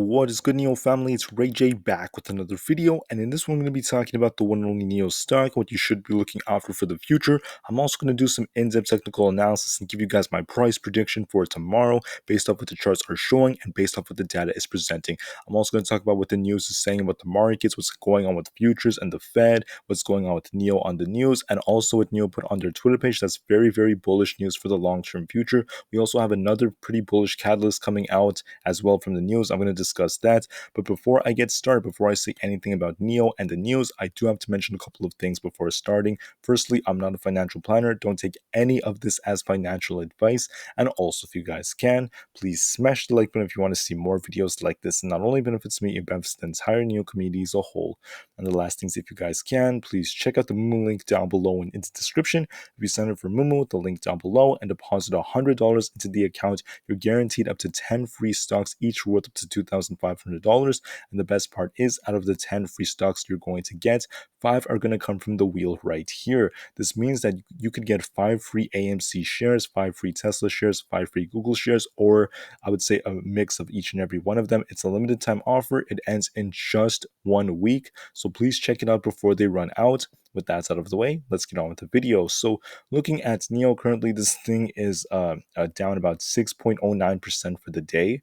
what is good, NIO family? It's Rey-Jay back with another video, and in this one I'm going to be talking about the one and only NIO stock, what you should be looking out for the future. I'm also going to do some in-depth technical analysis and give you guys my price prediction for tomorrow based off what the charts are showing and based off what the data is presenting. I'm also going to talk about what the news is saying about the markets, what's going on with futures and the Fed, what's going on with NIO on the news, and also what NIO put on their Twitter page. That's very, very bullish news for the long-term future. We also have another pretty bullish catalyst coming out as well from the news. I'm going to discuss that. But before I get started, before I say anything about NIO and the news, I do have to mention a couple of things before starting. Firstly, I'm not a financial planner. Don't take any of this as financial advice. And also, if you guys can, please smash the like button if you want to see more videos like this. And not only benefits me, it benefits the entire NIO community as a whole. And the last things, if you guys can, please check out the Moomoo link down below and in the description. If you sign up for Moomoo, the link down below, and deposit $100 into the account, you're guaranteed up to 10 free stocks, each worth up to $2,500. And the best part is, out of the 10 free stocks you're going to get, 5 are going to come from the wheel right here. This means that you could get 5 free AMC shares, 5 free Tesla shares, 5 free Google shares, or I would say a mix of each and every one of them. It's a limited time offer. It ends in just 1 week. So please check it out before they run out. With that out of the way, let's get on with the video. So looking at NIO currently, this thing is down about 6.09% for the day.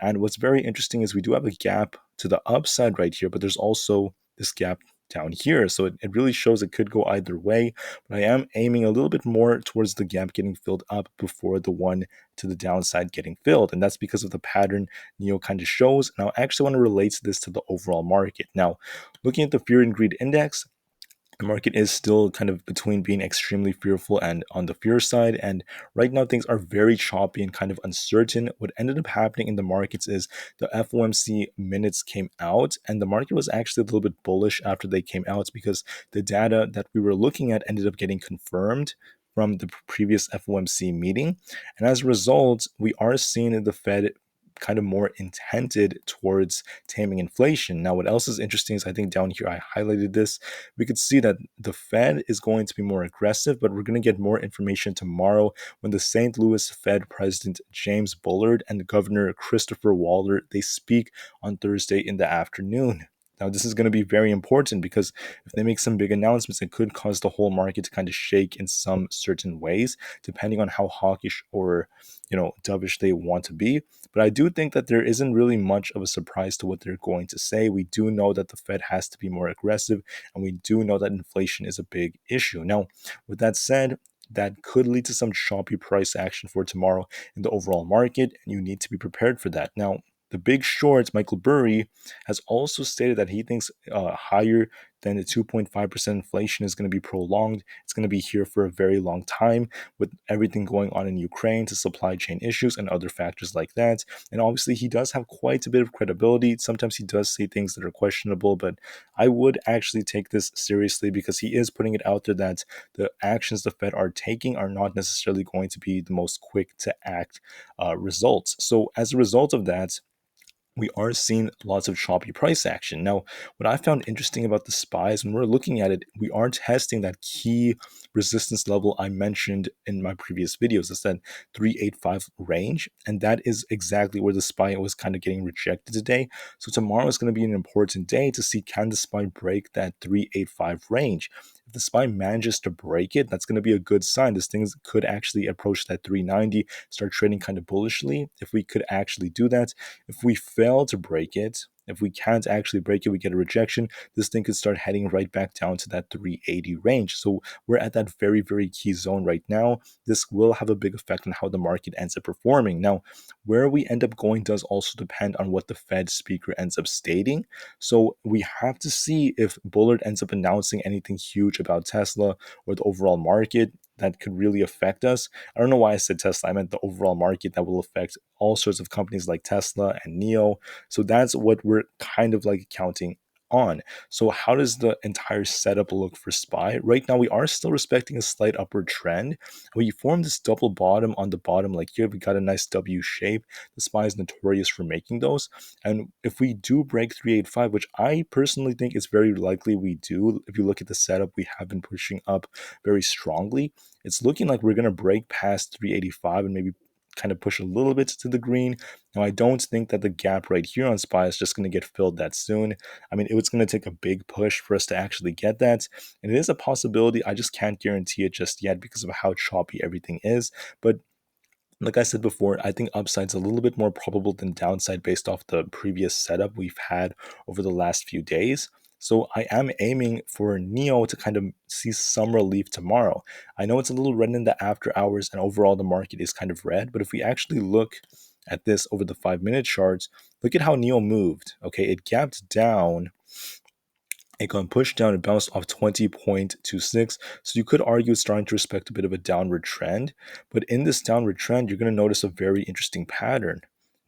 And what's very interesting is we do have a gap to the upside right here, but there's also this gap down here. So it really shows it could go either way. But I am aiming a little bit more towards the gap getting filled up before the one to the downside getting filled. And that's because of the pattern NIO kind of shows. And I actually want to relate this to the overall market. Now, looking at the Fear and Greed Index, the market is still kind of between being extremely fearful and on the fear side. And right now, things are very choppy and kind of uncertain. What ended up happening in the markets is the FOMC minutes came out, and the market was actually a little bit bullish after they came out because the data that we were looking at ended up getting confirmed from the previous FOMC meeting. And as a result, we are seeing the Fed kind of more intended towards taming inflation. Now, what else is interesting is I think down here I highlighted this. We could see that the Fed is going to be more aggressive, but we're going to get more information tomorrow when the St. Louis Fed President James Bullard and Governor Christopher Waller, they speak on Thursday in the afternoon. Now, this is going to be very important because if they make some big announcements, it could cause the whole market to kind of shake in some certain ways, depending on how hawkish or, dovish they want to be. But I do think that there isn't really much of a surprise to what they're going to say. We do know that the Fed has to be more aggressive, and we do know that inflation is a big issue. Now, with that said, that could lead to some choppy price action for tomorrow in the overall market, and you need to be prepared for that. Now, the Big Short, Michael Burry, has also stated that he thinks higher than the 2.5% inflation is going to be prolonged. It's going to be here for a very long time with everything going on in Ukraine to supply chain issues and other factors like that. And obviously, he does have quite a bit of credibility. Sometimes he does say things that are questionable, but I would actually take this seriously because he is putting it out there that the actions the Fed are taking are not necessarily going to be the most quick to act results. So as a result of that, we are seeing lots of choppy price action. Now, what I found interesting about the SPYs, when we're looking at it, we are testing that key resistance level I mentioned in my previous videos. It's that 385 range, and that is exactly where the SPY was kind of getting rejected today. So tomorrow is going to be an important day to see, can the SPY break that 385 range? If the SPY manages to break it, that's going to be a good sign. This thing could actually approach that 390, start trading kind of bullishly. If we could actually do that, if we fail to break it, if we can't actually break it, we get a rejection, this thing could start heading right back down to that 380 range. So we're at that very, very key zone right now. This will have a big effect on how the market ends up performing. Now, where we end up going does also depend on what the Fed speaker ends up stating. So we have to see if Bullard ends up announcing anything huge about Tesla or the overall market that could really affect us. I don't know why I said Tesla. I meant the overall market that will affect all sorts of companies like Tesla and NIO. So that's what we're kind of like counting on. So how does the entire setup look for SPY? Right now, we are still respecting a slight upward trend. We formed this double bottom on the bottom like here. We got a nice W shape. The SPY is notorious for making those. And if we do break 385, which I personally think is very likely we do, if you look at the setup, we have been pushing up very strongly. It's looking like we're going to break past 385 and maybe kind of push a little bit to the green. Now, I don't think that the gap right here on SPY is just going to get filled that soon. I mean, it was going to take a big push for us to actually get that. And it is a possibility. I just can't guarantee it just yet because of how choppy everything is. But like I said before, I think upside's a little bit more probable than downside based off the previous setup we've had over the last few days. So I am aiming for NIO to kind of see some relief tomorrow. I know it's a little red in the after hours and overall the market is kind of red, but if we actually look at this over the 5-minute charts, look at how NIO moved. Okay, it gapped down, it got pushed down and bounced off 20.26. So you could argue it's starting to respect a bit of a downward trend. But in this downward trend, you're going to notice a very interesting pattern.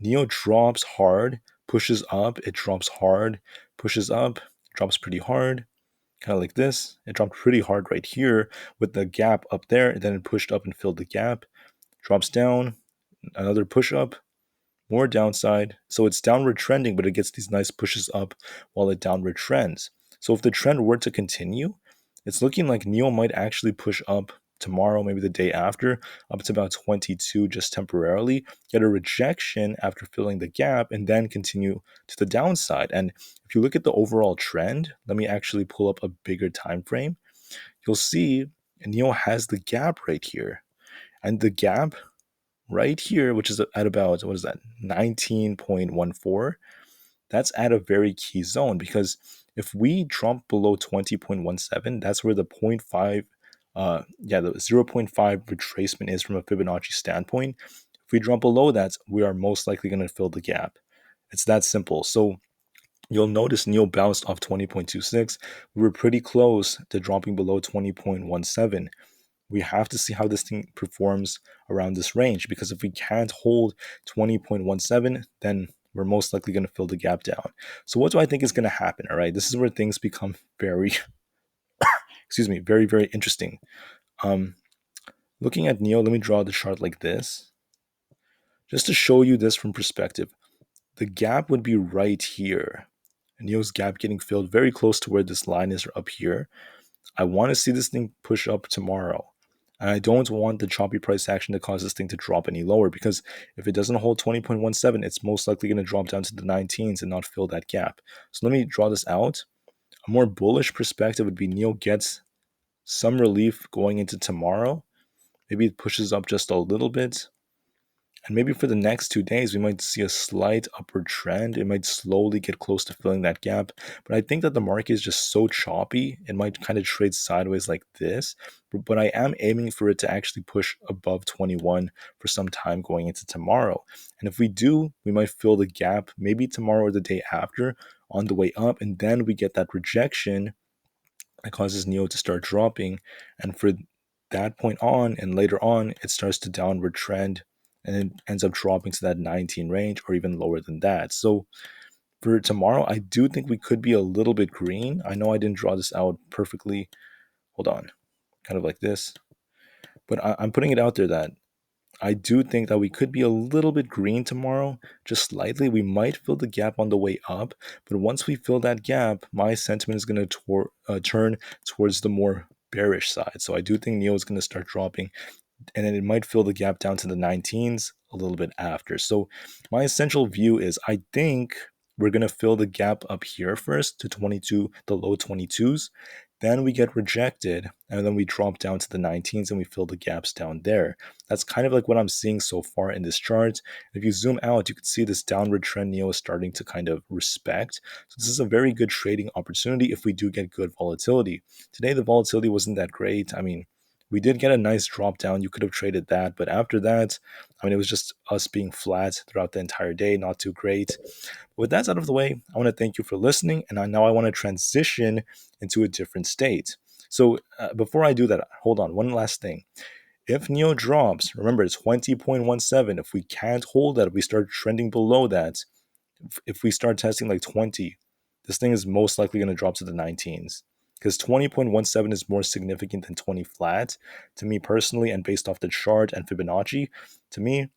NIO drops hard, pushes up, it drops hard, pushes up, drops pretty hard, kind of like this. It dropped pretty hard right here with the gap up there, and then it pushed up and filled the gap, drops down, another push up, more downside. So it's downward trending, but it gets these nice pushes up while it downward trends. So if the trend were to continue, it's looking like NIO might actually push up tomorrow, maybe the day after, up to about 22 just temporarily, get a rejection after filling the gap, and then continue to the downside. And if you look at the overall trend, let me actually pull up a bigger time frame. You'll see NIO has the gap right here. And the gap right here, which is at about, what is that, 19.14, that's at a very key zone because if we drop below 20.17, that's where the 0.5, the 0.5 retracement is from a Fibonacci standpoint. If we drop below that, we are most likely going to fill the gap. It's that simple. So you'll notice NIO bounced off 20.26. We were pretty close to dropping below 20.17. We have to see how this thing performs around this range because if we can't hold 20.17, then we're most likely going to fill the gap down. So what do I think is going to happen? All right, this is where things become very, very, very interesting. Looking at NIO, let me draw the chart like this, just to show you this from perspective. The gap would be right here. NIO's gap getting filled very close to where this line is up here. I want to see this thing push up tomorrow. And I don't want the choppy price action to cause this thing to drop any lower because if it doesn't hold 20.17, it's most likely going to drop down to the 19s and not fill that gap. So let me draw this out. A more bullish perspective would be NIO gets some relief going into tomorrow. Maybe it pushes up just a little bit. And maybe for the next 2 days, we might see a slight upward trend. It might slowly get close to filling that gap. But I think that the market is just so choppy, it might kind of trade sideways like this. But I am aiming for it to actually push above 21 for some time going into tomorrow. And if we do, we might fill the gap maybe tomorrow or the day after on the way up. And then we get that rejection that causes NIO to start dropping. And for that point on and later on, it starts to downward trend and it ends up dropping to that 19 range or even lower than that. So for tomorrow, I do think we could be a little bit green. I know I didn't draw this out perfectly. Hold on, kind of like this. But I'm putting it out there that I do think that we could be a little bit green tomorrow, just slightly. We might fill the gap on the way up, but once we fill that gap, my sentiment is going to turn towards the more bearish side. So I do think NIO is going to start dropping, and then it might fill the gap down to the 19s a little bit after. So my essential view is I think we're going to fill the gap up here first to 22, the low 22s. Then we get rejected, and then we drop down to the 19s and we fill the gaps down there. That's kind of like what I'm seeing so far in this chart. If you zoom out, you can see this downward trend NIO is starting to kind of respect. So this is a very good trading opportunity if we do get good volatility. Today, the volatility wasn't that great. I mean, we did get a nice drop down. You could have traded that. But after that, I mean, it was just us being flat throughout the entire day. Not too great. With that out of the way, I want to thank you for listening. And now I want to transition into a different state. So before I do that, hold on. One last thing. If NIO drops, remember it's 20.17. If we can't hold that, if we start trending below that, if we start testing like 20, this thing is most likely going to drop to the 19s because 20.17 is more significant than 20 flat to me personally, and based off the chart and Fibonacci, to me,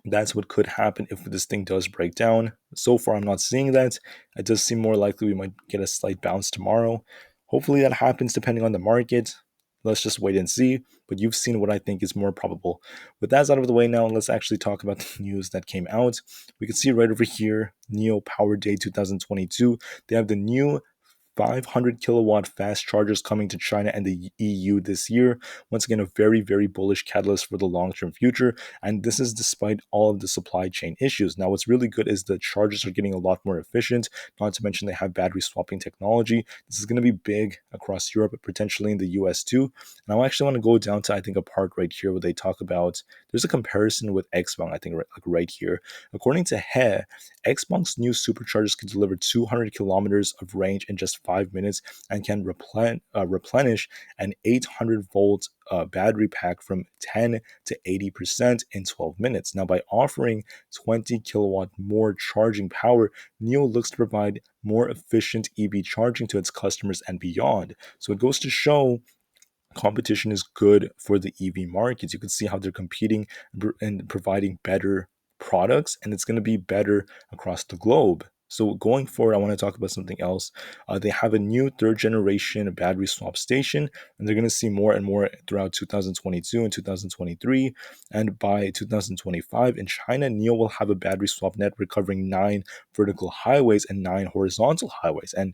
that's what could happen if this thing does break down. So far, I'm not seeing that. It does seem more likely we might get a slight bounce tomorrow. Hopefully that happens depending on the market. Let's just wait and see. But you've seen what I think is more probable. With that out of the way now, let's actually talk about the news that came out. We can see right over here, NIO Power Day 2022. They have the new 500 kilowatt fast chargers coming to China and the EU this year. Once again, a very, very bullish catalyst for the long term future. And this is despite all of the supply chain issues. Now, what's really good is the chargers are getting a lot more efficient, not to mention they have battery swapping technology. This is going to be big across Europe, but potentially in the US too. And I actually want to go down to, I think, a part right here where they talk about there's a comparison with Xbox, I think, right here. According to He, Xbox new superchargers can deliver 200 kilometers of range in just 5 minutes and can replenish an 800-volt battery pack from 10 to 80% in 12 minutes. Now, by offering 20 kilowatt more charging power, NIO looks to provide more efficient EV charging to its customers and beyond. So it goes to show competition is good for the EV markets. You can see how they're competing and providing better products, and it's going to be better across the globe. So going forward, I want to talk about something else. They have a new third generation battery swap station, and they're going to see more and more throughout 2022 and 2023. And by 2025 in China, NIO will have a battery swap network covering 9 vertical highways and 9 horizontal highways. And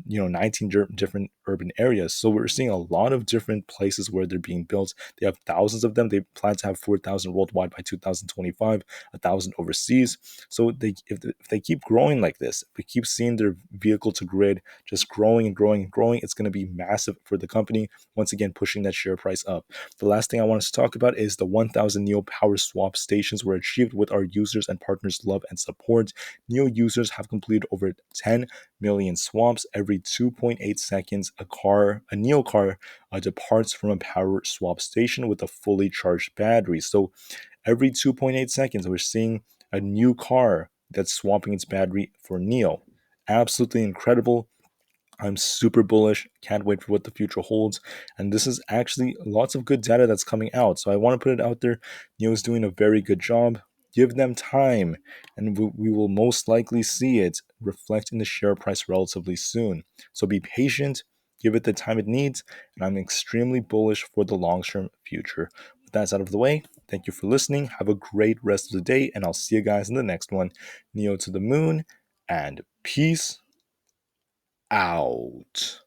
19 different urban areas. So we're seeing a lot of different places where they're being built. They have thousands of them. They plan to have 4,000 worldwide by 2025, 1,000 overseas. So if they keep growing like this, if we keep seeing their vehicle to grid just growing and growing and growing, it's going to be massive for the company, once again pushing that share price up. The last thing I want us to talk about is the 1,000 NIO power swap stations were achieved with our users and partners' love and support. NIO users have completed over 10 million swaps. Every 2.8 seconds, a NIO car departs from a power swap station with a fully charged battery. So every 2.8 seconds, we're seeing a new car that's swapping its battery for NIO. Absolutely incredible. I'm super bullish. Can't wait for what the future holds. And this is actually lots of good data that's coming out. So I want to put it out there. NIO is doing a very good job. Give them time, and we will most likely see it reflect in the share price relatively soon. So be patient, give it the time it needs, and I'm extremely bullish for the long term future. With that out of the way, thank you for listening. Have a great rest of the day, and I'll see you guys in the next one. NIO to the moon, and peace out.